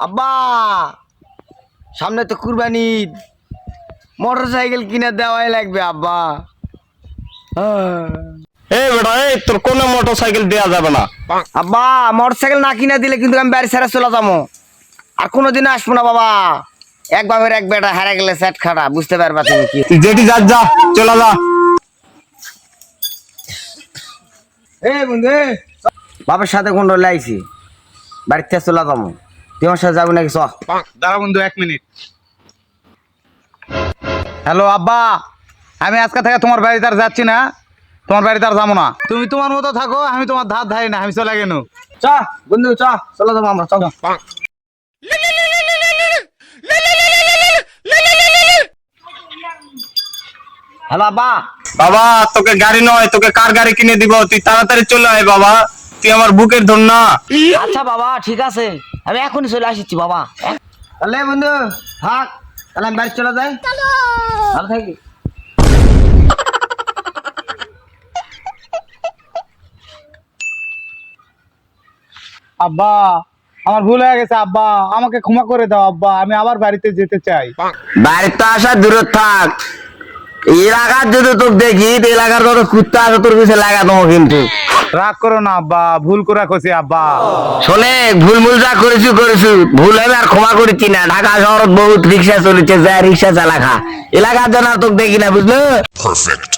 আব্বা সামনে তো কুরবানি, মোটর সাইকেল কিনে দেওয়াই লাগবে আব্বা। এই বেটা, এই তোর কোনো মোটর সাইকেল দেওয়া যাবে না। আব্বা মোটর সাইকেল না কিনে দিলে কিন্তু আমি বাড়ি ছেড়ে চলে যাবো, আর কোনোদিন আসবো না বাবা। এক বাপের এক বেটা হারা গেলে সেট খাটা, বুঝতে পারবা তুমি কি। তুই যেটি যা যা, চলে যা। বন্ধু বাপের সাথে কোন লাইছি, বাড়িতে চলে যাবো, তুই আমার সাথে যাবো নাকি? চ দাঁড়া বন্ধু 1 মিনিট। হ্যালো আব্বা, আমি আজকে থেকে তোমার বাড়িতে আর যাচ্ছি না, তোমার বাড়িতে আর যাবো না। তুমি তোমার মতো থাকো, আমি তোমার ধার ধারি না, আমি চলে গেল। চ বন্ধু চ, চলে যাবো আমরা, চল। হ্যালো আব্বা। বাবা তোকে গাড়ি নয়, তোকে কার গাড়ি কিনে দিব, তুই তাড়াতাড়ি চলে আয় বাবা, তুই আমার বুকের ধর না। আচ্ছা বাবা ঠিক আছে, আমি এখনই চলে আসছি বাবা। তাহলে বন্ধু থাক, তাহলে আমি বাড়ি চলে যাই, ভালো থাকি। আব্বা আমার ভুল হয়ে গেছে আব্বা, আমাকে ক্ষমা করে দাও আব্বা, আমি আবার বাড়িতে যেতে চাই। বাড়িতে আসা দূরে থাক, এলাকার যদি তোকে দেখি, এলাকার যত কুত্তা আছে তোর পিছিয়ে লাগা দেবো কিন্তু। রাগ করো না আব্বা, ভুল করে কছি আব্বা। শোনে ভুল ভুল যা করেছি, ভুল হবে আর ক্ষমা করেছি না। ঢাকা শহরত বহুত রিক্সা চলেছে, যা রিক্সা চালা খা, এলাকার জন্য তোকে দেখি না, বুঝলো। Perfect.